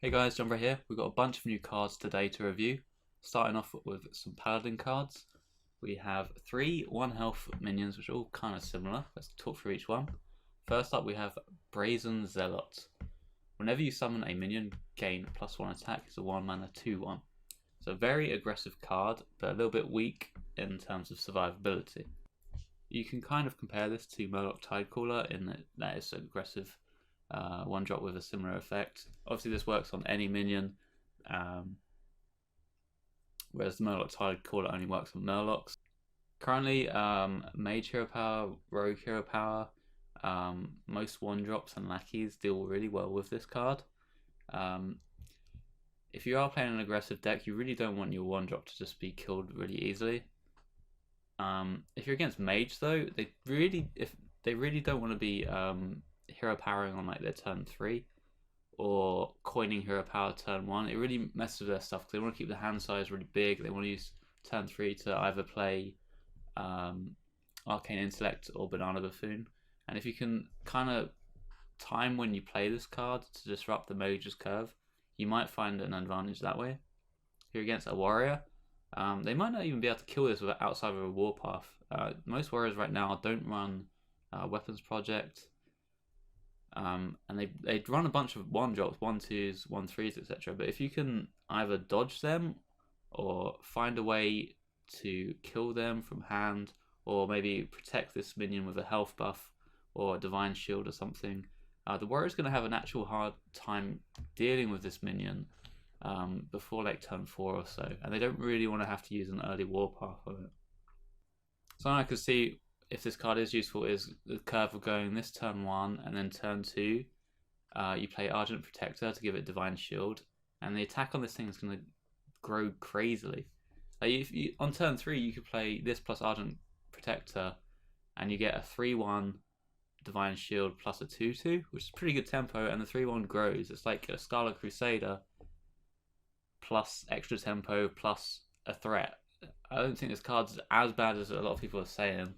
Hey guys, Jambre here. We've got a bunch of new cards today to review. Starting off with some Paladin cards. We have 3 1 health minions, which are all kind of similar. Let's talk through each one. First up, we have Brazen Zealot. Whenever you summon a minion, gain +1 attack. It's a 1 mana 2/1. So a very aggressive card, but a little bit weak in terms of survivability. You can kind of compare this to Murloc Tidecaller in that it's aggressive. One drop with a similar effect. Obviously this works on any minion, whereas the Murloc Tidecaller only works on Murlocs. Currently, Mage Hero Power, Rogue Hero Power, most one drops and lackeys deal really well with this card. If you are playing an aggressive deck, you really don't want your one drop to just be killed really easily. If you're against Mage though, they really don't want to be hero powering on like their turn 3 or coining hero power turn 1. It really messes with their stuff because they want to keep the hand size really big. They want to use turn 3 to either play Arcane Intellect or Banana Buffoon. And if you can kind of time when you play this card to disrupt the mage's curve, you might find an advantage that way. If you're against a warrior, they might not even be able to kill this outside of a warpath. Most warriors right now don't run Weapons Project. And they run a bunch of 1-drops, 1/2s, 1/3s, etc. But if you can either dodge them or find a way to kill them from hand, or maybe protect this minion with a health buff or a divine shield or something, the warrior's going to have an actual hard time dealing with this minion before like turn 4 or so, and they don't really want to have to use an early warpath on it. Something I could see if this card is useful is the curve of going this turn 1 and then turn 2 you play Argent Protector to give it Divine Shield, and the attack on this thing is going to grow crazily. On turn 3 you could play this plus Argent Protector and you get a 3/1 Divine Shield plus a 2/2, which is pretty good tempo, and the 3/1 grows. It's like a Scarlet Crusader plus extra tempo plus a threat. I don't think this card's as bad as a lot of people are saying.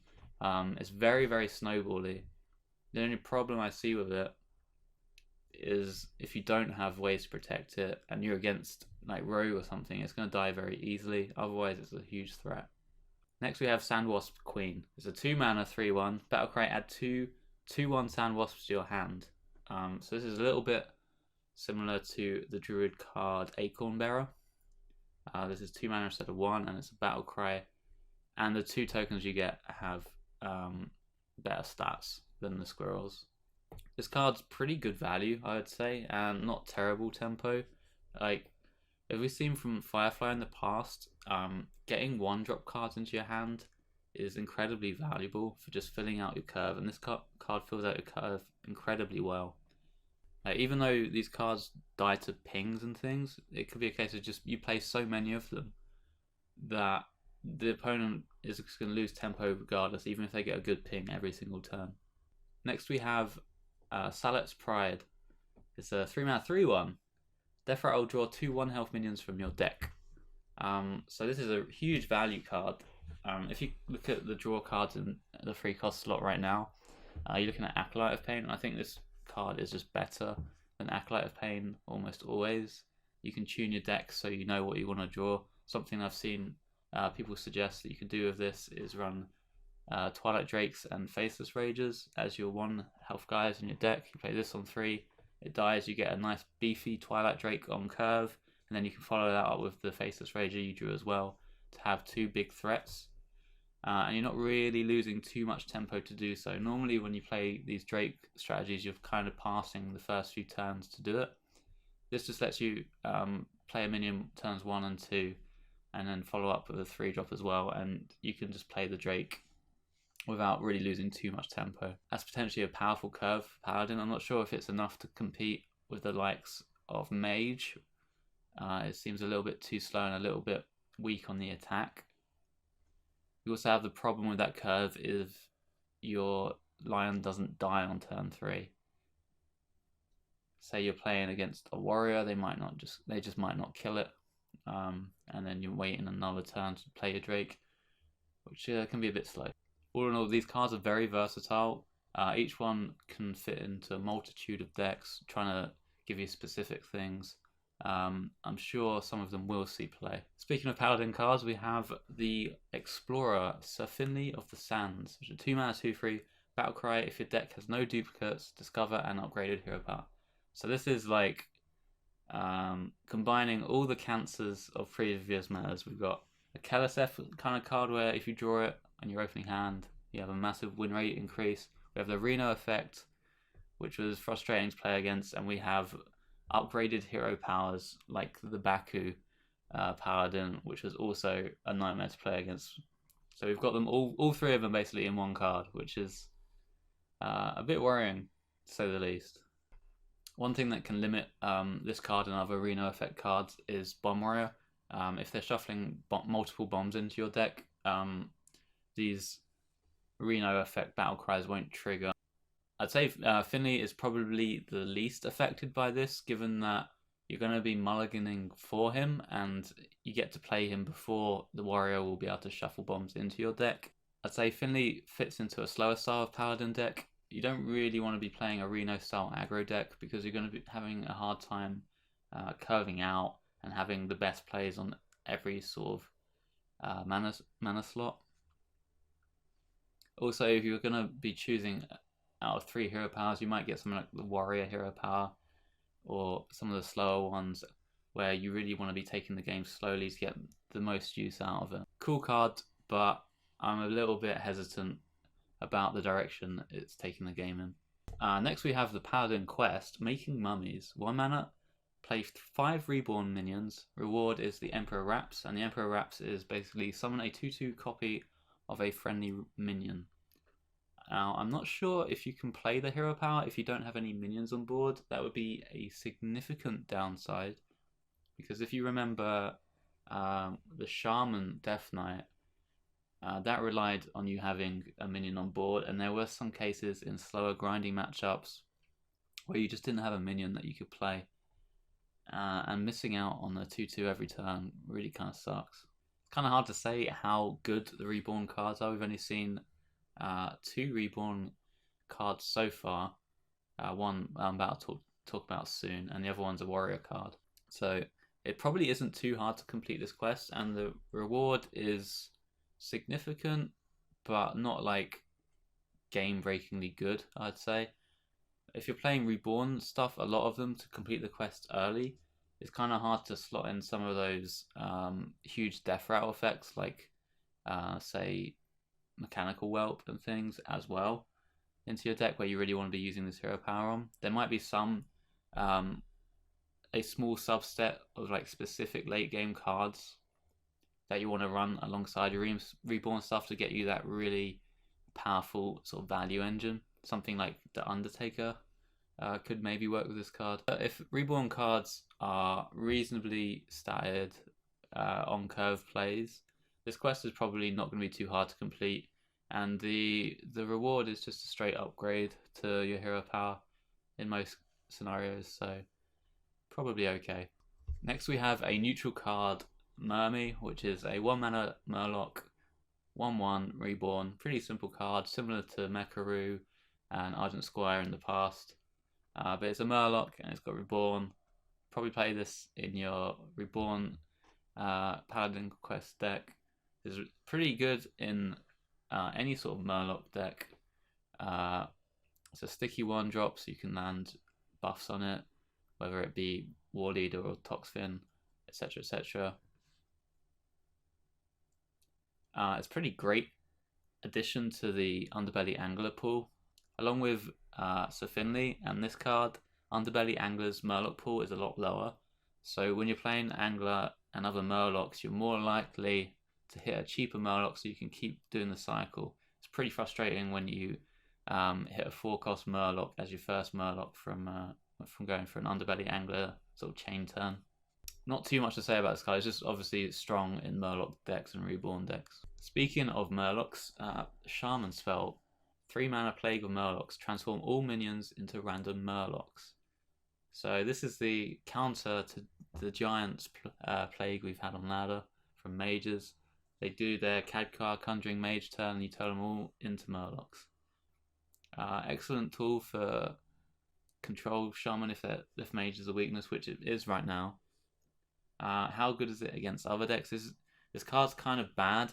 It's very, very snowbally. The only problem I see with it is if you don't have ways to protect it and you're against like Rogue or something, it's going to die very easily. Otherwise, it's a huge threat. Next, we have Sandwasp Queen. It's a 2 mana 3/1 battlecry. Add 2/1 Sandwasps to your hand. So this is a little bit similar to the Druid card Acorn Bearer. This is 2 mana instead of 1, and it's a battlecry. And the 2 tokens you get have better stats than the squirrels. This card's pretty good value, I would say, and not terrible tempo. Like, if we've seen from Firefly in the past, getting 1-drop cards into your hand is incredibly valuable for just filling out your curve, and this card fills out your curve incredibly well. Even though these cards die to pings and things, it could be a case of just you play so many of them that the opponent is going to lose tempo regardless, even if they get a good ping every single turn. Next we have Salet's Pride. It's a 3 mana 3/1. Death Rattle, draw 2 1-health minions from your deck. So this is a huge value card. If you look at the draw cards in the free cost slot right now, you're looking at Acolyte of Pain, and I think this card is just better than Acolyte of Pain almost always. You can tune your deck so you know what you want to draw. Something I've seen people suggest that you can do with this is run Twilight Drakes and Faceless Ragers as your 1-health guys in your deck. You play this on 3, it dies, you get a nice beefy Twilight Drake on curve, and then you can follow that up with the Faceless Rager you drew as well to have 2 big threats. And you're not really losing too much tempo to do so. Normally when you play these Drake strategies, you're kind of passing the first few turns to do it. This just lets you play a minion turns 1 and 2, and then follow up with a 3-drop as well, and you can just play the Drake without really losing too much tempo. That's potentially a powerful curve for Paladin. I'm not sure if it's enough to compete with the likes of Mage. It seems a little bit too slow and a little bit weak on the attack. You also have the problem with that curve if your lion doesn't die on turn 3. Say you're playing against a warrior, they just might not kill it, and then you're waiting another turn to play your Drake, which can be a bit slow. All in all, these cards are very versatile. Each one can fit into a multitude of decks, trying to give you specific things. I'm sure some of them will see play. Speaking of Paladin cards, we have the Explorer, Sir Finley of the Sands, which is a 2 mana 2/3 battlecry. If your deck has no duplicates, discover an upgraded hero power. So this is like combining all the cancers of previous metas. We've got a Keleseth kind of card where if you draw it on your opening hand, you have a massive win rate increase. We have the Reno effect, which was frustrating to play against, and we have upgraded hero powers like the Baku Paladin, which was also a nightmare to play against. So we've got them all three of them basically in one card, which is a bit worrying to say the least. One thing that can limit this card and other Reno effect cards is Bomb Warrior. If they're shuffling multiple bombs into your deck, these Reno effect battle cries won't trigger. I'd say Finley is probably the least affected by this, given that you're going to be mulliganing for him and you get to play him before the warrior will be able to shuffle bombs into your deck. I'd say Finley fits into a slower style of Paladin deck. You don't really want to be playing a Reno style aggro deck because you're going to be having a hard time curving out and having the best plays on every sort of mana slot. Also, if you're going to be choosing out of 3 hero powers, you might get something like the warrior hero power or some of the slower ones where you really want to be taking the game slowly to get the most use out of it. Cool card, but I'm a little bit hesitant about the direction it's taking the game in. Next we have the Paladin Quest, Making Mummies. 1 mana, play 5 reborn minions. Reward is the Emperor Raps, and the Emperor Raps is basically summon a 2/2 copy of a friendly minion. Now, I'm not sure if you can play the hero power if you don't have any minions on board. That would be a significant downside, because if you remember the Shaman Death Knight, that relied on you having a minion on board, and there were some cases in slower grinding matchups where you just didn't have a minion that you could play, and missing out on the 2/2 every turn really kind of sucks. It's kind of hard to say how good the reborn cards are. We've only seen 2 reborn cards so far. One I'm about to talk about soon, and the other one's a warrior card. So it probably isn't too hard to complete this quest, and the reward is significant, but not like game-breakingly good, I'd say. If you're playing reborn stuff, a lot of them, to complete the quest early, it's kind of hard to slot in some of those huge death rattle effects, like say Mechanical Whelp and things as well, into your deck where you really want to be using this hero power on. There might be some a small subset of like specific late game cards that you want to run alongside your reborn stuff to get you that really powerful sort of value engine. Something like the Undertaker could maybe work with this card. But if reborn cards are reasonably statted on curve plays, this quest is probably not going to be too hard to complete, and the reward is just a straight upgrade to your hero power in most scenarios, so probably okay. Next we have a neutral card, Mermy, which is a 1 mana Murloc, 1/1 reborn. Pretty simple card, similar to Mekaru and Argent Squire in the past, but it's a Murloc and it's got reborn. Probably play this in your reborn Paladin Quest deck. It's pretty good in any sort of Murloc deck. It's a sticky 1-drop, so you can land buffs on it, whether it be War Leader or Toxfin, etc, etc. It's a pretty great addition to the Underbelly Angler pool. Along with Sir Finley and this card, Underbelly Angler's Murloc pool is a lot lower. So when you're playing Angler and other Murlocs, you're more likely to hit a cheaper Murloc so you can keep doing the cycle. It's pretty frustrating when you hit a 4-cost Murloc as your first Murloc from going for an Underbelly Angler sort of chain turn. Not too much to say about this card, it's just obviously strong in Murloc decks and reborn decks. Speaking of Murlocs, Shaman spell, 3 mana Plague of Murlocs, transform all minions into random Murlocs. So this is the counter to the Giants Plague we've had on ladder from mages. They do their Khadgar Conjuring Mage turn and you turn them all into Murlocs. Excellent tool for control Shaman if mage is a weakness, which it is right now. How good is it against other decks? This card's kind of bad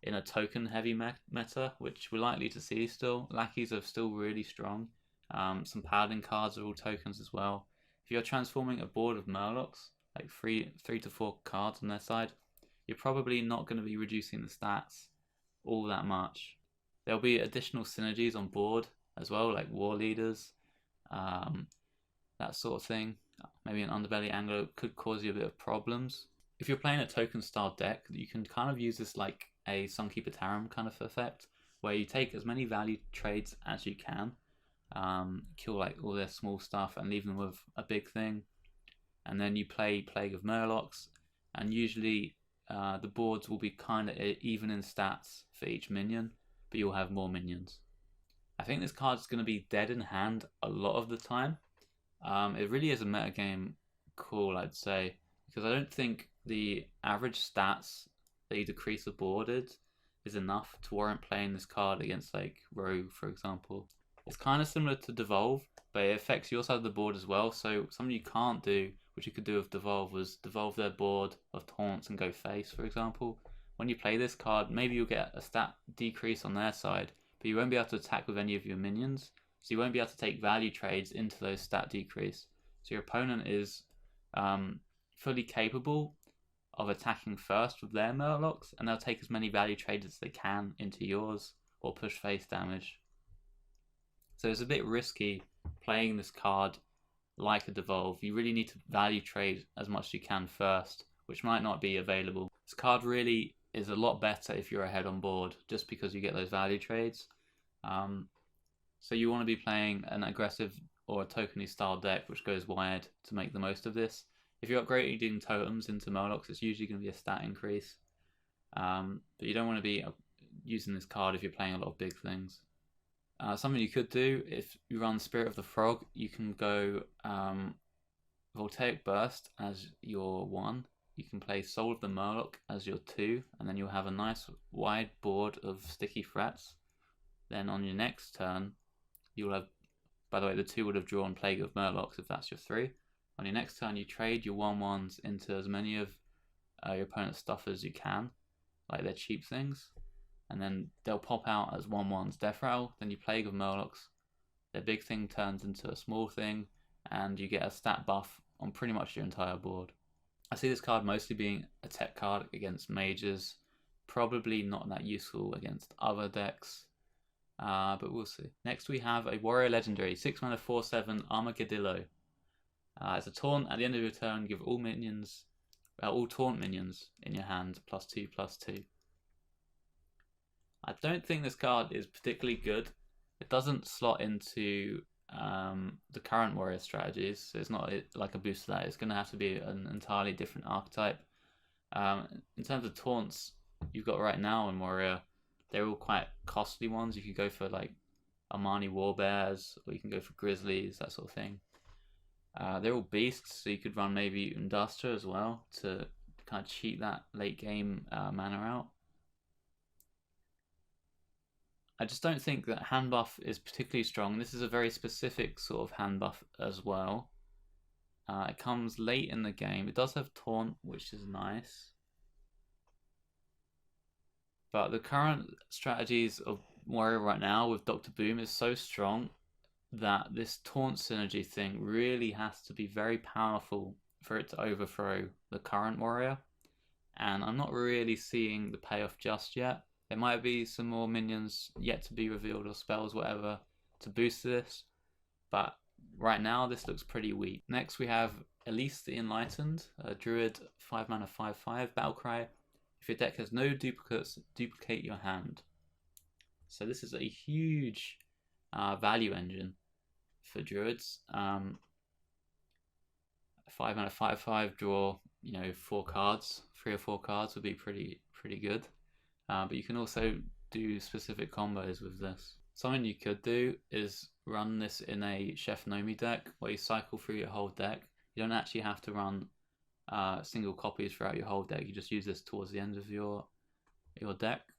in a token heavy meta, which we're likely to see still. Lackeys are still really strong. Some paladin cards are all tokens as well. If you're transforming a board of Murlocs, like three to four cards on their side, you're probably not going to be reducing the stats all that much. There'll be additional synergies on board as well, like war leaders, that sort of thing. Maybe an underbelly angler could cause you a bit of problems. If you're playing a token style deck, you can kind of use this like a Sunkeeper Tarim kind of effect, where you take as many value trades as you can, kill like all their small stuff and leave them with a big thing, and then you play Plague of Murlocs, and usually the boards will be kind of even in stats for each minion, but you'll have more minions. I think this card is going to be dead in hand a lot of the time. It really is a metagame call, I'd say, because I don't think the average stats that you decrease the boarded is enough to warrant playing this card against like Rogue, for example. It's kind of similar to Devolve, but it affects your side of the board as well. So something you can't do, which you could do with Devolve, was devolve their board of taunts and go face, for example. When you play this card, maybe you'll get a stat decrease on their side, but you won't be able to attack with any of your minions. So you won't be able to take value trades into those stat decrease. So your opponent is fully capable of attacking first with their Murlocs, and they'll take as many value trades as they can into yours or push face damage. So it's a bit risky playing this card like a Devolve. You really need to value trade as much as you can first, which might not be available. This card really is a lot better if you're ahead on board, just because you get those value trades. So you want to be playing an aggressive or a tokeny style deck which goes wide to make the most of this. If you're upgrading totems into Murlocs, it's usually going to be a stat increase. But you don't want to be using this card if you're playing a lot of big things. Something you could do, if you run Spirit of the Frog, you can go Voltaic Burst as your 1. You can play Soul of the Murloc as your 2, and then you'll have a nice wide board of sticky threats. Then on your next turn, you'll have, by the way, the 2 would have drawn Plague of Murlocs if that's your 3. On your next turn, you trade your 1/1s into as many of your opponent's stuff as you can, like their cheap things, and then they'll pop out as 1/1's Death Rattle. Then you Plague of Murlocs, their big thing turns into a small thing, and you get a stat buff on pretty much your entire board. I see this card mostly being a tech card against mages, probably not that useful against other decks. But we'll see. Next we have a Warrior Legendary, 6 mana 4/7 Armadillo. It's a taunt. At the end of your turn, give all minions, all taunt minions in your hand +2/+2. I don't think this card is particularly good. It doesn't slot into the current Warrior strategies, so it's not like a boost to that. It's going to have to be an entirely different archetype. In terms of taunts you've got right now in Warrior, they're all quite costly ones. You could go for like Armani Warbears, or you can go for Grizzlies, that sort of thing. They're all beasts, so you could run maybe Undustra as well to kind of cheat that late game mana out. I just don't think that hand buff is particularly strong. This is a very specific sort of hand buff as well. It comes late in the game. It does have taunt, which is nice. But the current strategies of Warrior right now with Dr. Boom is so strong that this taunt synergy thing really has to be very powerful for it to overthrow the current Warrior. And I'm not really seeing the payoff just yet. There might be some more minions yet to be revealed, or spells, whatever, to boost this. But right now, this looks pretty weak. Next, we have Elise the Enlightened, a Druid, 5 mana 5/5 Battlecry. If your deck has no duplicates, duplicate your hand. So this is a huge value engine for Druids. 5 mana 5/5, draw 4 cards, 3 or 4 cards would be pretty good. But you can also do specific combos with this. Something you could do is run this in a Chef Nomi deck, where you cycle through your whole deck. You don't actually have to run single copies throughout your whole deck. You just use this towards the end of your deck.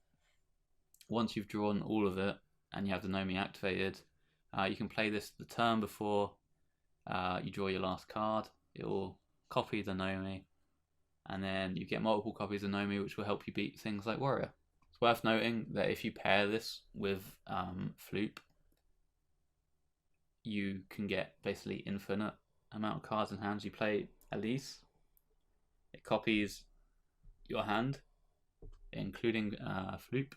Once you've drawn all of it and you have the Nomi activated, you can play this the turn before you draw your last card. It will copy the Nomi, and then you get multiple copies of Nomi, which will help you beat things like Warrior. It's worth noting that if you pair this with Floop, you can get basically infinite amount of cards in hand. You play Elise, it copies your hand, including Floop,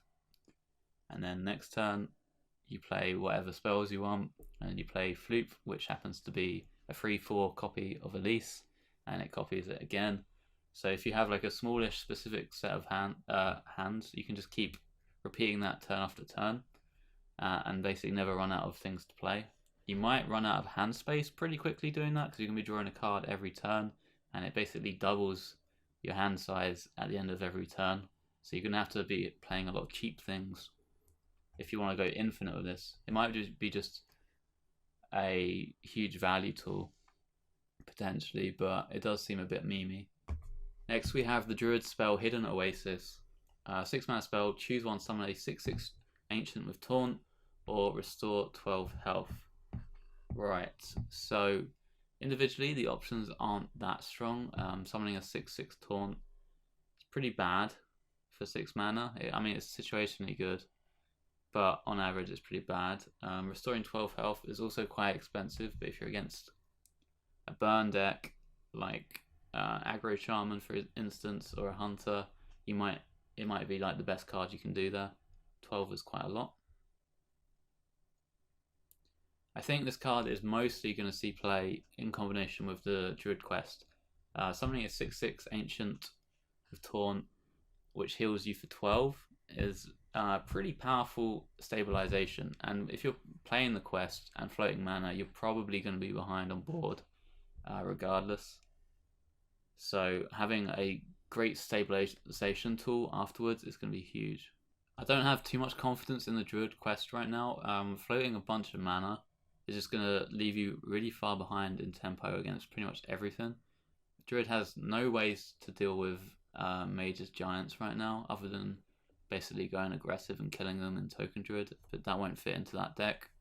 and then next turn you play whatever spells you want, and you play Floop, which happens to be a 3/4 copy of Elise, and it copies it again. So if you have like a smallish specific set of hands, you can just keep repeating that turn after turn, and basically never run out of things to play. You might run out of hand space pretty quickly doing that, because you're going to be drawing a card every turn, and it basically doubles your hand size at the end of every turn. So you're going to have to be playing a lot of cheap things if you want to go infinite with this. It might just be a huge value tool, potentially, but it does seem a bit memey. Next we have the Druid spell Hidden Oasis. 6 mana spell, choose one, summon a 6/6 Ancient with Taunt, or restore 12 health. Right, so individually the options aren't that strong. Summoning a 6/6 Taunt is pretty bad for 6 mana. I mean, it's situationally good, but on average it's pretty bad. Restoring 12 health is also quite expensive, but if you're against a burn deck like Aggro Shaman for instance, or a Hunter, it might be like the best card you can do there. 12 is quite a lot. I think this card is mostly going to see play in combination with the Druid quest. Summoning a 6/6 Ancient with Taunt, which heals you for 12, is pretty powerful stabilization, and if you're playing the quest and floating mana, you're probably going to be behind on board regardless. So having a great stabilization tool afterwards is going to be huge. I don't have too much confidence in the Druid quest right now. Floating a bunch of mana is just going to leave you really far behind in tempo against pretty much everything. Druid has no ways to deal with Mage's Giants right now, other than basically going aggressive and killing them in Token Druid, but that won't fit into that deck.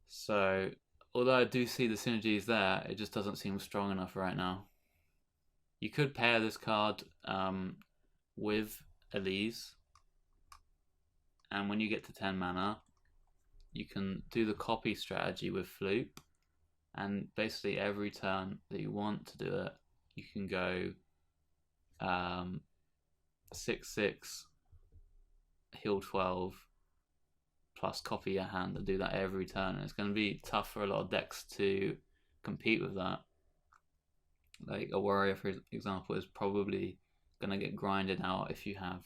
So, although I do see the synergies there, it just doesn't seem strong enough right now. You could pair this card with Elise, and when you get to 10 mana, you can do the copy strategy with Floop, and basically every turn that you want to do it, you can go 6/6 heal 12 plus copy your hand, and do that every turn. And it's going to be tough for a lot of decks to compete with that. Like a Warrior, for example, is probably going to get grinded out if you have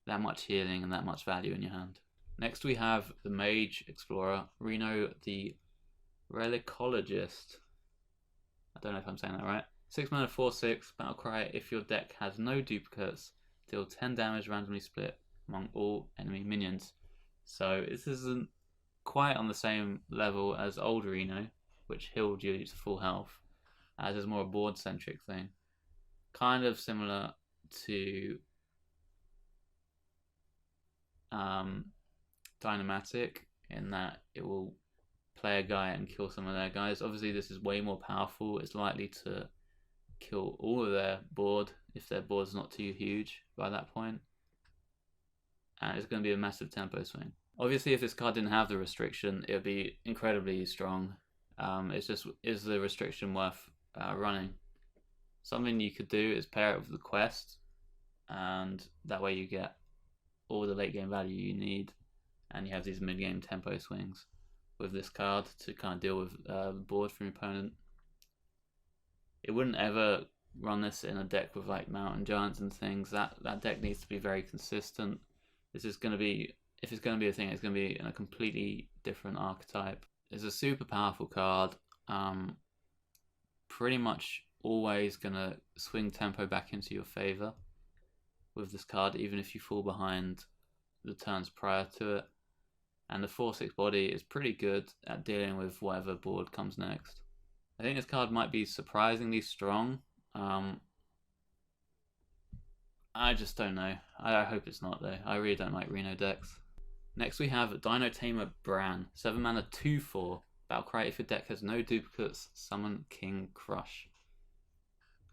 that much healing and that much value in your hand. Next we have the Mage Explorer, Reno the Relicologist. I don't know if I'm saying that right. 6 mana 4/6, Battlecry. If your deck has no duplicates, deal 10 damage randomly split among all enemy minions. So this isn't quite on the same level as old Reno, which healed you to full health, as is more a board centric thing. Kind of similar to Dynamatic, in that it will play a guy and kill some of their guys. Obviously this is way more powerful. It's likely to kill all of their board if their board's not too huge by that point, and it's going to be a massive tempo swing. Obviously if this card didn't have the restriction, it would be incredibly strong. It's just, is the restriction worth running? Something you could do is pair it with the quest, and that way you get all the late game value you need, and you have these mid game tempo swings with this card to kind of deal with the board from your opponent. It wouldn't ever run this in a deck with like Mountain Giants and things. That deck needs to be very consistent. This is going to be, if it's going to be a thing, it's going to be in a completely different archetype. It's a super powerful card. Pretty much always going to swing tempo back into your favor with this card, even if you fall behind the turns prior to it. And the 4/6 body is pretty good at dealing with whatever board comes next. I think this card might be surprisingly strong. I just don't know. I hope it's not though. I really don't like Reno decks. Next we have Dino Tamer Bran. 7 mana 2/4. Battlecry. If your deck has no duplicates, summon King Crush.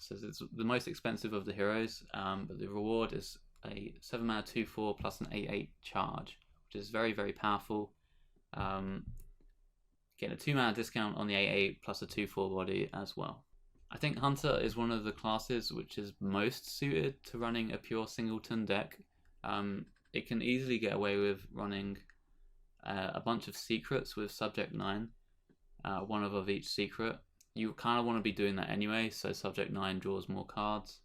So it's the most expensive of the heroes, but the reward is a 7 mana 2/4 plus an 8/8 charge, which is very, very powerful. Getting a 2 mana discount on the 8/8 plus a 2/4 body as well. I think Hunter is one of the classes which is most suited to running a pure singleton deck. It can easily get away with running a bunch of secrets with Subject 9, one above each secret. You kind of want to be doing that anyway, so Subject 9 draws more cards.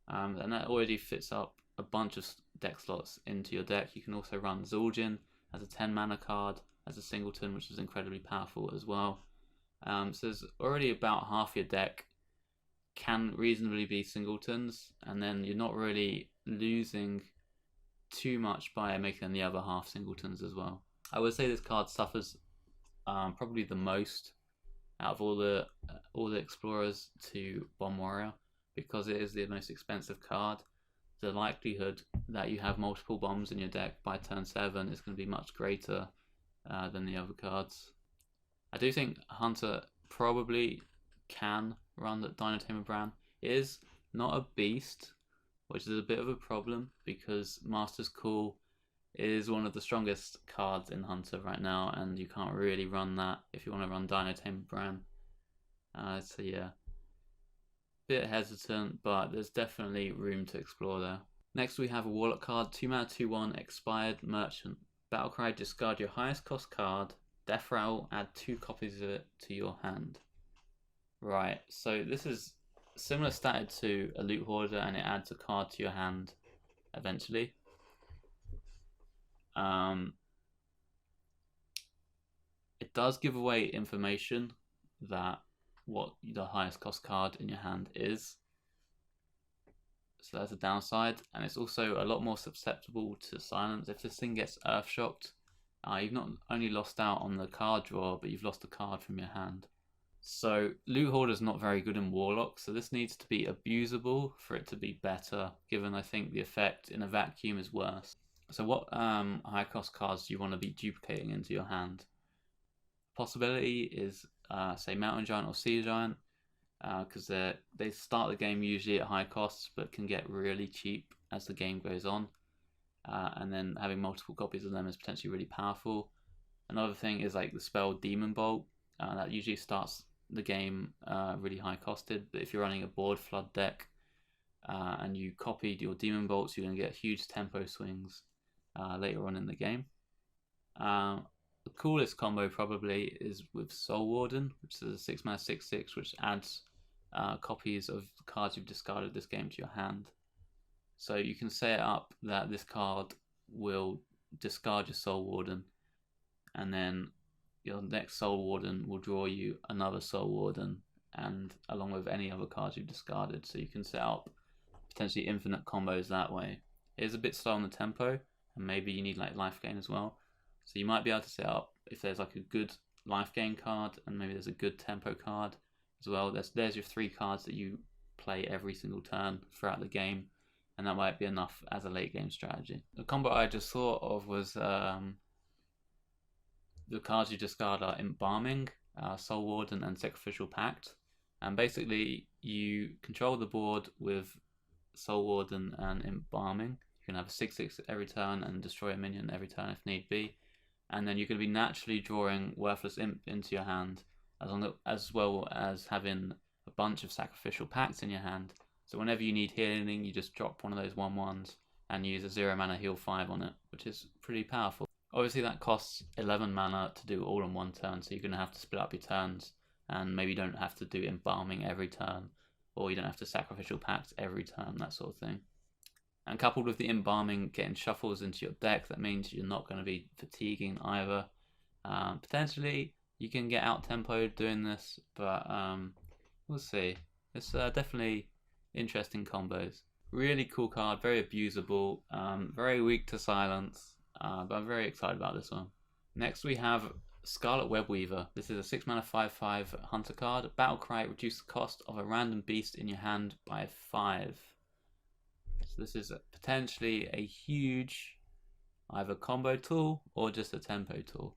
And that already fits up a bunch of deck slots into your deck. You can also run Zul'jin as a 10 mana card, as a singleton, which is incredibly powerful as well. So there's already about half your deck can reasonably be singletons, and then you're not really losing too much by making the other half singletons as well. I would say this card suffers probably the most out of all the explorers to Bomb Warrior, because it is the most expensive card. The likelihood that you have multiple bombs in your deck by turn 7 is going to be much greater than the other cards. I do think Hunter probably can run the Dinotamer Bran. It is not a beast, which is a bit of a problem because Master's Call is one of the strongest cards in Hunter right now, and you can't really run that if you want to run Dinotamer Bran. So yeah, bit hesitant, but there's definitely room to explore there. Next we have a Warlock card, 2 mana 2/1 Expired Merchant. Battlecry, discard your highest cost card, Death Rattle, add 2 copies of it to your hand. Right, so this is similar statted to a Loot Hoarder, and it adds a card to your hand eventually. It does give away information that what the highest cost card in your hand is, so that's a downside, and it's also a lot more susceptible to silence. If this thing gets earth shocked, you've not only lost out on the card draw, but you've lost a card from your hand. So Loot Hoarder is not very good in Warlock, so this needs to be abusable for it to be better, given I think the effect in a vacuum is worse. So what high cost cards do you want to be duplicating into your hand? Possibility is say Mountain Giant or Sea Giant, because they start the game usually at high costs but can get really cheap as the game goes on, and then having multiple copies of them is potentially really powerful. Another thing is like the spell Demon Bolt, that usually starts the game really high costed, but if you're running a board flood deck and you copied your Demon Bolts, you're going to get huge tempo swings later on in the game. The coolest combo probably is with Soul Warden, which is a 6 mana 6/6, which adds copies of the cards you've discarded this game to your hand. So you can set it up that this card will discard your Soul Warden, and then your next Soul Warden will draw you another Soul Warden, and along with any other cards you've discarded. So you can set up potentially infinite combos that way. It is a bit slow on the tempo, and maybe you need like life gain as well. So you might be able to set up if there's like a good life gain card, and maybe there's a good tempo card as well. There's your 3 cards that you play every single turn throughout the game, and that might be enough as a late game strategy. The combo I just thought of was the cards you discard are Embalming, Soul Warden, and Sacrificial Pact. And basically you control the board with Soul Warden and Embalming. You can have a 6/6 every turn and destroy a minion every turn if need be. And then you're going to be naturally drawing Worthless Imp into your hand, as well as having a bunch of Sacrificial Pacts in your hand. So whenever you need healing, you just drop one of those 1/1s and use a 0 mana heal 5 on it, which is pretty powerful. Obviously that costs 11 mana to do all in one turn, so you're going to have to split up your turns, and maybe you don't have to do Embalming every turn, or you don't have to Sacrificial Pact every turn, that sort of thing. And coupled with the Embalming getting shuffles into your deck, that means you're not going to be fatiguing either. Potentially you can get out tempoed doing this, but we'll see. It's definitely interesting combos. Really cool card, very abusable, very weak to silence, but I'm very excited about this one. Next we have Scarlet Webweaver. This is a 6 mana 5/5 Hunter card. Battlecry, reduce the cost of a random beast in your hand by 5. So this is potentially a huge either combo tool or just a tempo tool.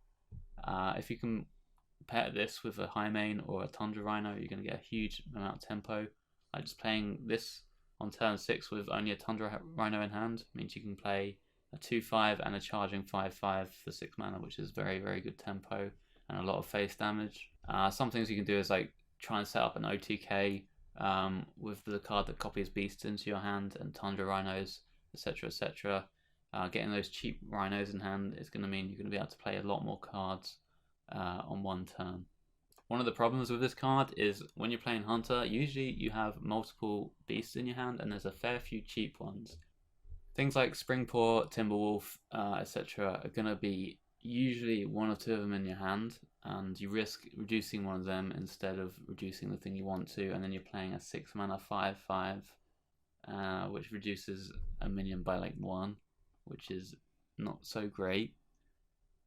If you can pair this with a Highmane or a Tundra Rhino, you're going to get a huge amount of tempo. Like just playing this on turn 6 with only a Tundra Rhino in hand means you can play a 2/5 and a charging 5/5 for 6 mana, which is very, very good tempo and a lot of face damage. Some things you can do is like try and set up an OTK with the card that copies beasts into your hand and Tundra Rhinos, etc., etc. Getting those cheap Rhinos in hand is going to mean you're going to be able to play a lot more cards on one turn. One of the problems with this card is when you're playing Hunter, usually you have multiple beasts in your hand and there's a fair few cheap ones. Things like Springpaw, Timberwolf, etc. are going to be usually 1 or 2 of them in your hand, and you risk reducing one of them instead of reducing the thing you want to, and then you're playing a 6 mana 5/5, which reduces a minion by like 1, which is not so great.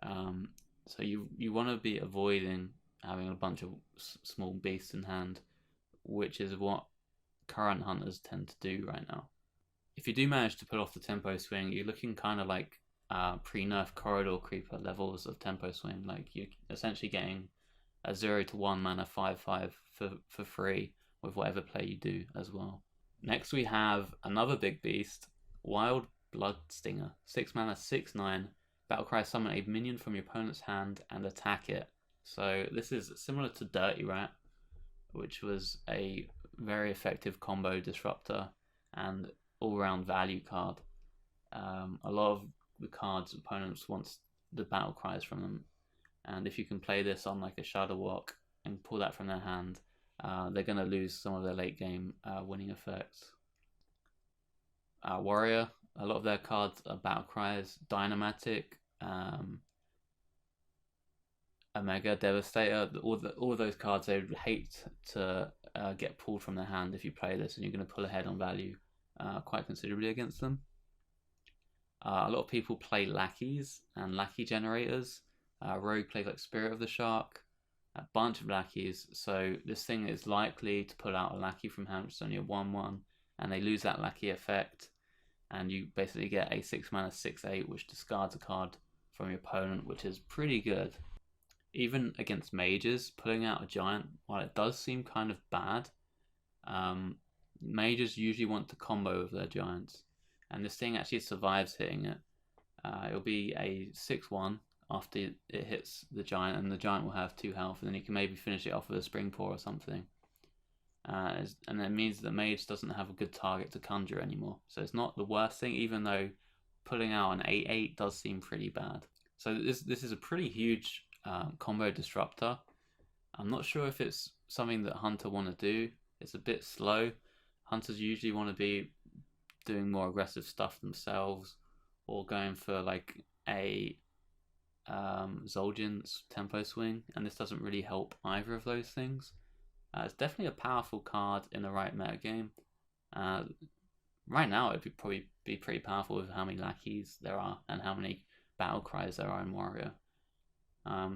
So you want to be avoiding having a bunch of small beasts in hand, which is what current hunters tend to do right now. If you do manage to pull off the tempo swing, you're looking kind of like pre-nerf corridor creeper levels of tempo swing. Like you're essentially getting a 0 to 1 mana 5/5 for free with whatever play you do as well. Next we have another big beast, Wild Blood Stinger. 6 mana 6/9. Battlecry, summon a minion from your opponent's hand and attack it. So this is similar to Dirty Rat, which was a very effective combo disruptor and all-round value card. A lot of the cards opponents want the battle cries from them, and if you can play this on like a Shadow Walk and pull that from their hand, they're going to lose some of their late game winning effects. Warrior, a lot of their cards are battle cries. Dynamatic, Omega, Devastator, all of those cards they would hate to get pulled from their hand if you play this, and you're going to pull ahead on value quite considerably against them. A lot of people play lackeys and lackey generators. Rogue plays like Spirit of the Shark, a bunch of lackeys, so this thing is likely to pull out a lackey from hand, which is only a 1/1, and they lose that lackey effect, and you basically get a 6 mana 6/8 which discards a card from your opponent, which is pretty good. Even against mages, pulling out a giant, while it does seem kind of bad, mages usually want to combo with their giants, and this thing actually survives hitting it. It'll be a 6/1 after it hits the giant, and the giant will have 2 health, and then you can maybe finish it off with a Springpaw or something. And that means that mage doesn't have a good target to conjure anymore. So it's not the worst thing, even though pulling out an 8/8 does seem pretty bad. So this is a pretty huge combo disruptor. I'm not sure if it's something that Hunter want to do. It's a bit slow. Hunters usually want to be doing more aggressive stuff themselves, or going for like a Zul'jin's tempo swing, and this doesn't really help either of those things. It's definitely a powerful card in the right metagame. Right now it would probably be pretty powerful with how many lackeys there are and how many battle cries there are in Warrior.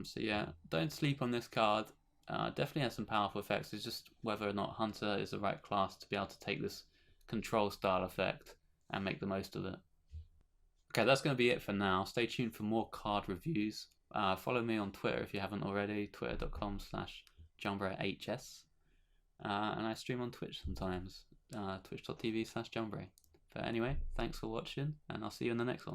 So yeah, don't sleep on this card. Definitely has some powerful effects. It's just whether or not Hunter is the right class to be able to take this control style effect and make the most of it. Okay, that's going to be it for now. Stay tuned for more card reviews. Follow me on Twitter if you haven't already, twitter.com/JambreHS. And I stream on Twitch sometimes, twitch.tv/Jambre. But anyway, thanks for watching, and I'll see you in the next one.